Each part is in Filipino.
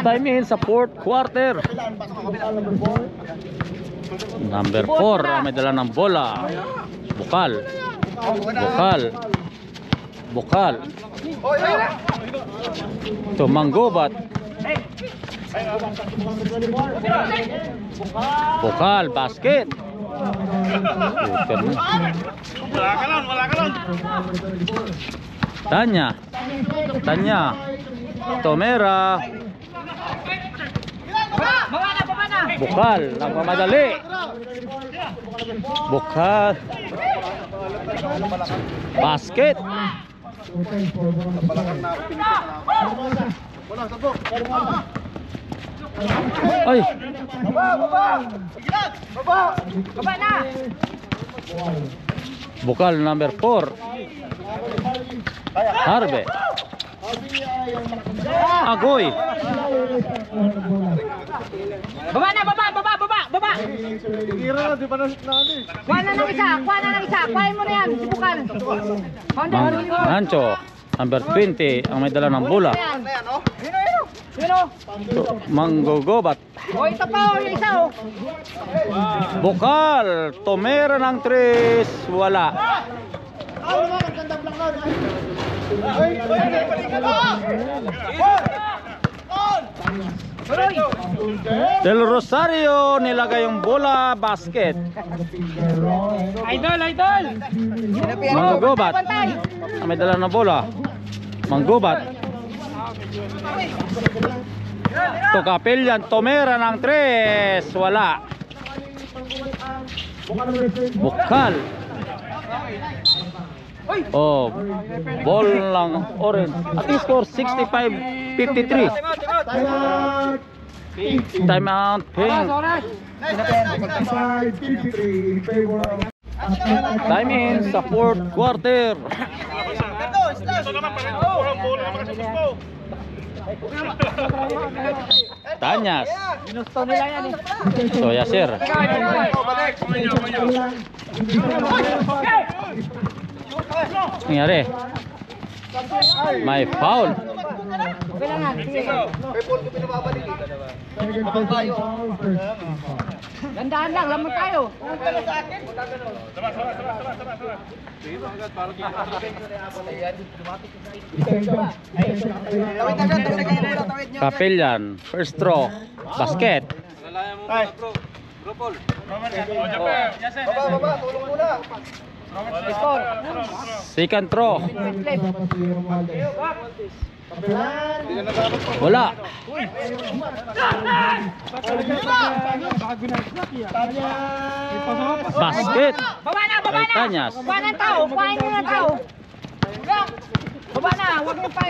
Time in sa fourth quarter. Number 4 may dala ng bola. Bukal. Ito Manggubat. Bukal, basket. Wala ka lang. Tanya. Tomera. Bukal, nagmamadali. Bukal. Basket. Ay. Baba na. Bukal number 4. Harbe. Agoy. Baba na, baba. Kuha na ng isa. Kuhain mo na yan, si Bukal. Ancho, number 20 ang may dala ng bola. Sino? Manggugubat. O, ito pa, yung isa, o. Bukal, Tomera ng 3, wala. Del Rosario nilagay yung bola, basket. Idol. Manggugubat. May dala ng bola. Manggubat. To Kapilyan, Tomera ng 3, wala. Bukal. Oh, ball lang orange. At least score 65-53. Time out, pink. Time in sa fourth quarter. Tanyas. Ginusto nila yan, eh. So, Yasir. Nangyari? May foul. Gandaan lang, lamang tayo. Kapilyan, first throw, basket. Second throw. Wala. Basket. Baba na. Tanyas. Kuha ng tao, kuhain nyo ng tao. Baba na, huwag nyo pa.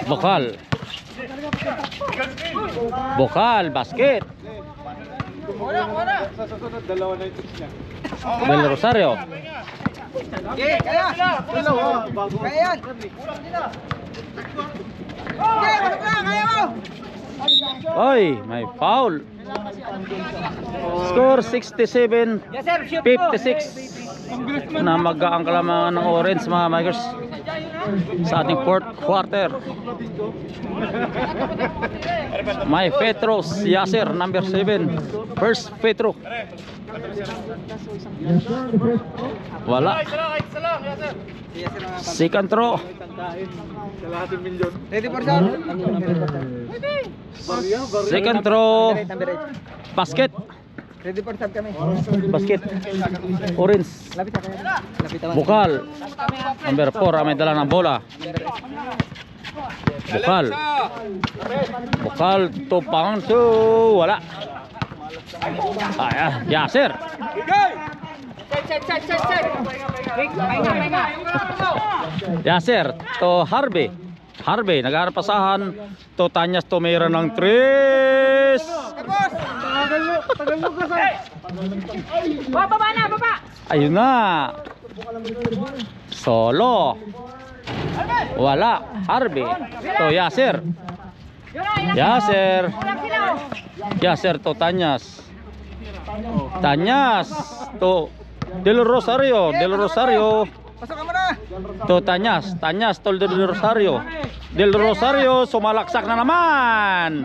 Bukal, basket. Del Rosario. Kaya yan. Oy, may foul. Score 67-56 na mag-ang kalamangan ng orange, mga Makers, sa ating fourth quarter. May Petros Yasir, number 7, first Petro. Wala. Second throw. Second throw. Basket. Ready for sub kami. Basket. Orange. Bukal. Number 4 may dala ng bola. Bukal to pounds. Wala. Yasir. Yasir to Harvey. Nag-aarap pasahan to Tanyas, Tomera ng 3. Baba na. Ayun na. Solo. Wala. Harvey to Yasir. Yasir to Tanyas to Del Rosario. To Tanyas to Del Rosario. Sumalaksak na naman.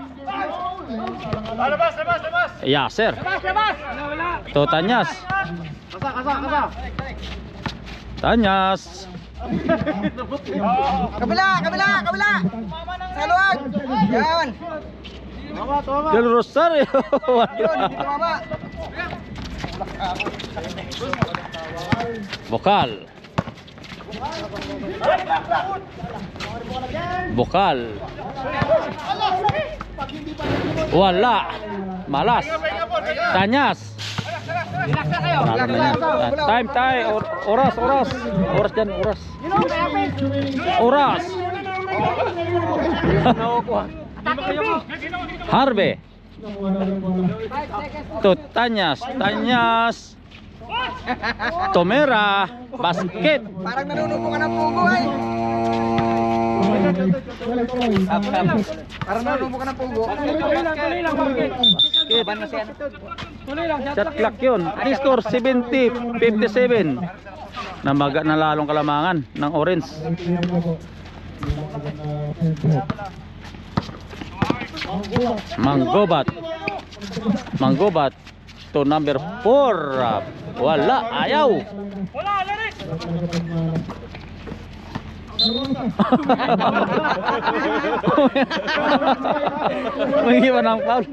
Labas, labas, labas. Yasser. Labas! To Tanyas. Kasa. Tanyas. Kabila! Sa luwag! Yan! Del Rosario. Yun, dito mama. Bokal. Bokal. Wala. Malas. Tanyas. Time. Oras. Oras dyan, oras. Oras. Harbe. To Tanyas. Tomera. Basket. Parang nanunumpo ka ng pugo ay. Parang nanunumpo ka ng pugo. Shot clock yun. Score 70-57. Namaga na lalong kalamangan ng Orange. Manggobat to number 4. Wala, ayaw. Wala, laris. May iwan ng foul.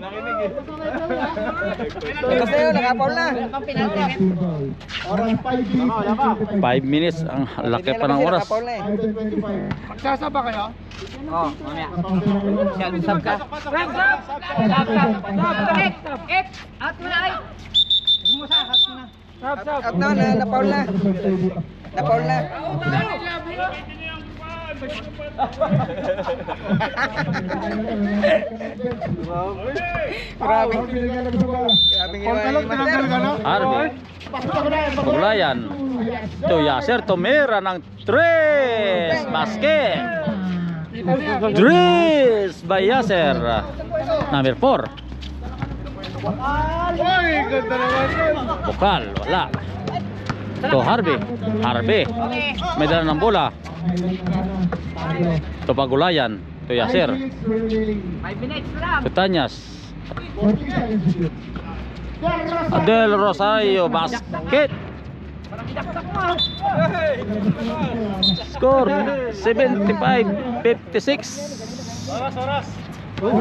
Kasi yun, nakapaul na. 5 minutes ang laki pa ng oras. Nakapaul na eh. Magsasaba kayo? Oo, mamaya. Sab ka. Out mo na ay. Out na, napaul na. Napaul na. Grabe. Grabe nga. Harvey. Pagulayan. To Yasser Tomera ng 3. Basket. Dries by Yasser. Number 4. Bokal. Wala. To Harvey. May dala ng bola. To Pagulayan. To Yasser. 5 minutes lang. To Tanyas. Del Rosario. Basket. Score 75-56. Oras. 4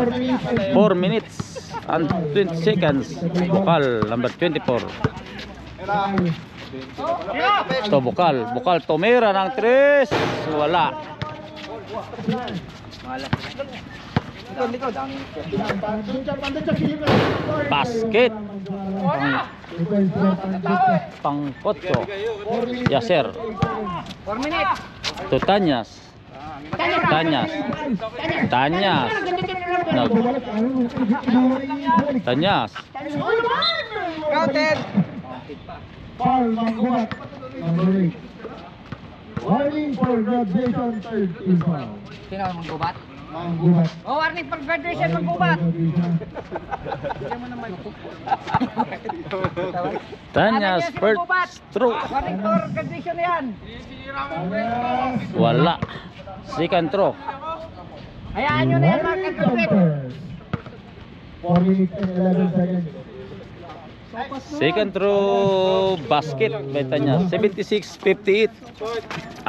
minutes and 20 seconds. Bokal number 24. To Bokal Tomera ng 3. Wala. Basket. Pangkotso. Yasser. 4 minutes. To Tanyas. Tanyas. Counted. Warning for graduation third team foul. Sino ang manggubat? Manggubat. Oh, warning for graduation manggubat. Tanyas first stroke. Warning for graduation yan. Wala. Second throw. Hayaan nyo na yan mga katrupit. 4 minutes and 11 seconds. Second throw basket by Tanyas. 76-58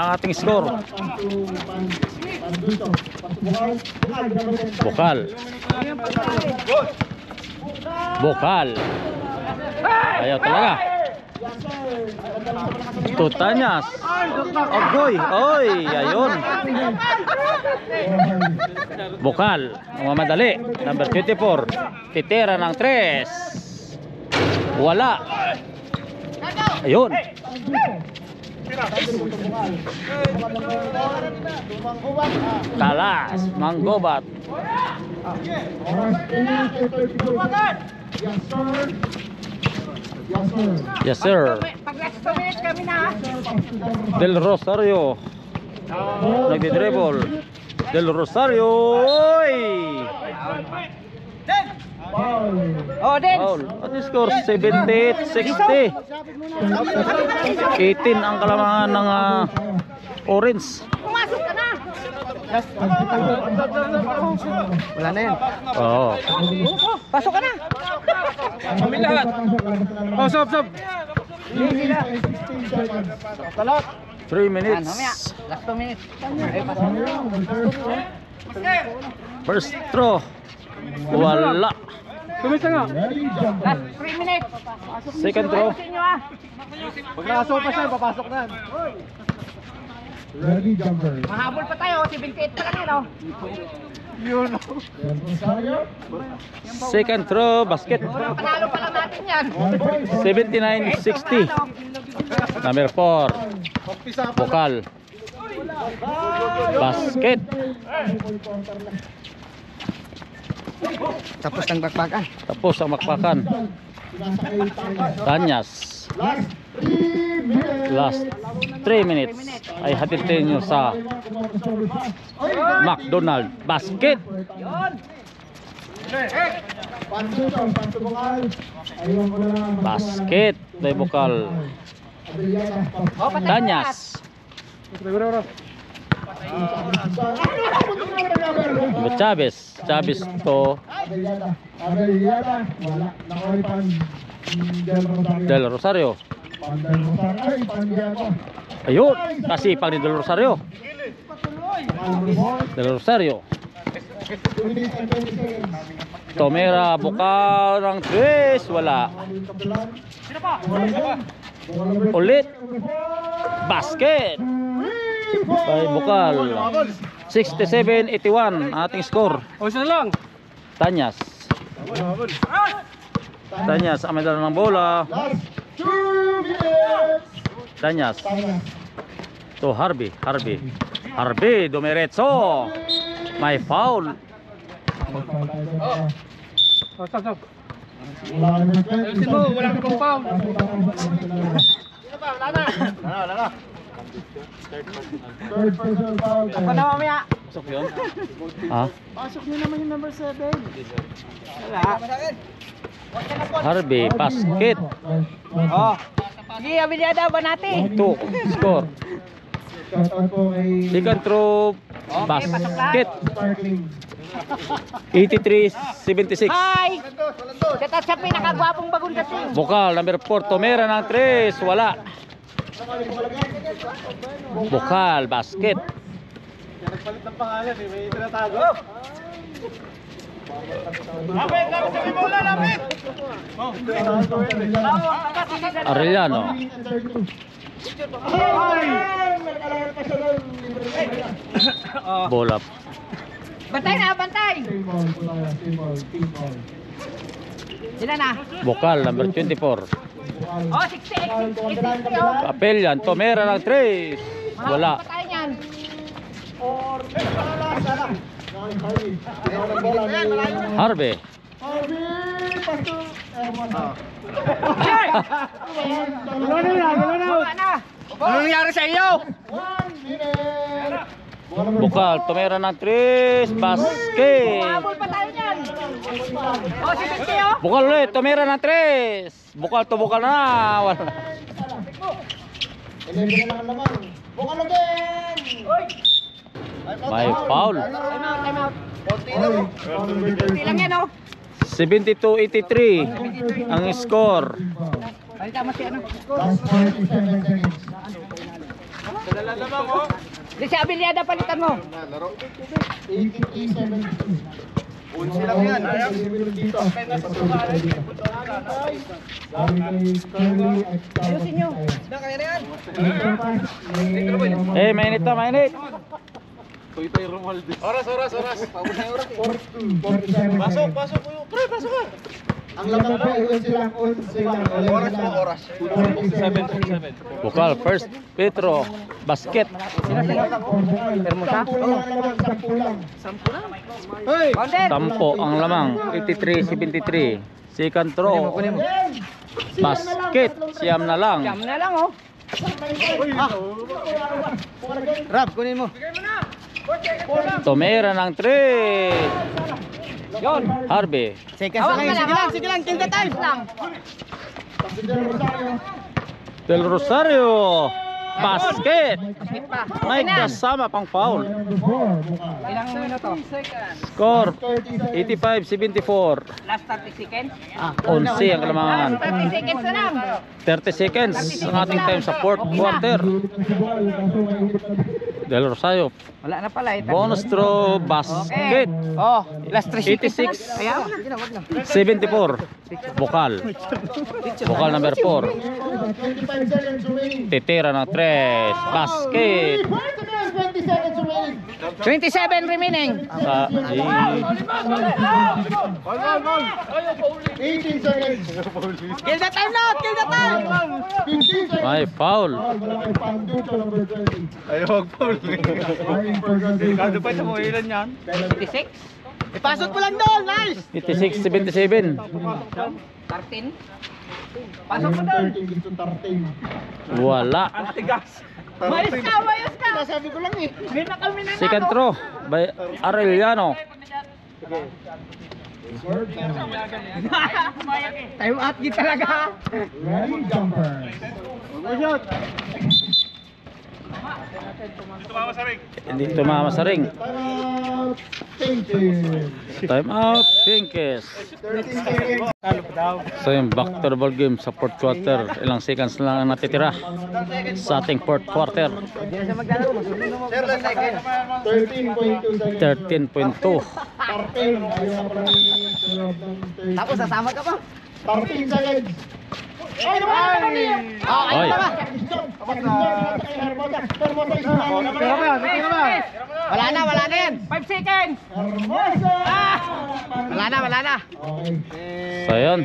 ang ating score. Bokal. Ayaw talaga. To Tanyas. Oy, ayun. Bokal, mamadali. Number 24. Titira ng 3. Wala. Ayun. Talas, Manggobat. Yes sir. Pag last 2 minutes kami na. Del Rosario. Nagdi-dribble. Del Rosario. Oy! Oh, Dens. Foul. At score 78-60. 18 ang kalamangan ng Orange. Pumasok ka na. Wala na yan. Oo. Pasok ka na. Kami lahat. Oh, stop. Talat. 3 minutes. Last 2 minutes. First throw. Wala. Tumisa nga. Last 3 minutes. Second throw. Sa inyo ah. Pag nakaso pa siya, papasok na. Ready jumper. Mahabol pa tayo. 78 pa lang yun oh. Yun. Second throw. Basket. Panalo pa lang natin yan. 79-60. Number 4. Bukal. Basket. Tapos ng bakbakan. Tapos ang makpakan. Tanyas. Last 3 minutes. Ay hatid nyo sa McDonald. Basket. Basket. Day Bukal. Tanyas. Chavez. Chavez to Del Rosario. Ayun. Kasi pag ni Del Rosario. Del Rosario. Tomera Bukal ng 3. Wala. Ulit. Basket. By Bukal. 67-81 ating score. O, siya lang. Tanyas. Tanyas ang may dala ng bola. Tanyas. To Harvey. Harvey dumiretso. May foul. Oh, stop. Ayusin mo, wala kang compound. Wala na. Third personal foul. Ako na mamaya. Pasok yun? Ha? Pasok nyo naman yung number 7. Wala. Harvey. Basket. Oh. Sige, abiliyada ba natin? 2. Score. Shoutout po kay Second throw. Basket. Sparkling. 83-76. Hi! Shout out sa pinakagwapong bagong dating. Bukal, number 4, Tomera ng 3, wala. Bukal, basket. Nagpalit ng pangalan eh, may tinatago. Lapit! Sabi mo na, lapit! Arellano. Bola. Bantay na, bantay! Sila na. Bukal, number 24. Oh, 68, 63 oh. Kapelyan, Tomera ng 3, wala. Patay niyan. Harvey. Wala na. Ano nangyari sa iyo? Bukal, Tomera ng 3, basket. Habol pa tayo niyan. Oh, 60 oh. Bukal ulit, Tomera ng 3. Bukal to bukal na, wala. May foul. Time out. Bilang yan oh. 72-83 ang score. Balita mo si ano. Last 47 seconds. Di si Abiliada palitan mo. 83-72. Unsi lang yan. Ayusin nyo. Eh, mainit na, mainit. Oras. Pasok. Pre, pasok ka. Ang lamang pa, 11 lang. Oras. 47. Bukal, first, Petro, basket. Hermosa? Hey! Counter. Tampo ang lamang, 83-73. Second throw, basket, siyam na lang. Jam na lang oh. Rab, kunin mo. Tomera ng 3. Yon. Harvey. Hawak ka lang. Sige lang. 10 times lang. Del Rosario. Basket! May kasama pang foul. Number 4, Bukal. Ilang minuto? Score 85-74. Last 30 seconds? 11 ang kalamangan. 30 seconds na lang. 30 seconds ang ating time sa fourth quarter. Del Rosario, Wala na pala. bonus throw basket. Oh, last 3 seconds. 86 Ayaw. 74. Bukal. Bukal number 4. 25 seconds remaining. Titira ng 3. Basket. 20 seconds remaining. 27 remaining. Sa 18 seconds. Kill the time now! Kill the time! 15 seconds. may foul. Wala kay Panducho number 20. Ayaw, wag Paul. Eyeing for graduation. Kado pa sa ilan yan? 56? Ipasok mo lang doon, nice! 86-77. 13? Pasok mo doon. 13 dito 13. Wala. Mayos ka! Mayos ka! Sabi ko lang eh. May nakalmi na Second throw by Arellano. Third down. Time out din talaga. Ready, jumper. Hindi tumama sa ring. Timeout. Painted. Time out, Pinkes. 13 seconds. So yung back to the ball game sa fourth quarter. Ilang seconds lang ang natitira sa ating fourth quarter. Sir, last second. 13.2 seconds. 13.2. 13. Ayaw pa lang sa loob ng 13. Tapos sasama ka pa. 13 seconds. Ay, naman! Oh, Oy. ayun pa ba? Wala na, wala na yan. 5 seconds. Wala na, wala na. Okay. So yun,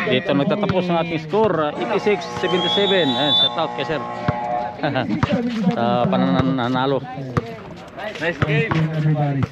dito nagtatapos ang ating score, 86-77. Ayan, shout out kay sir. Sa pananalo. Nice game. Everybody.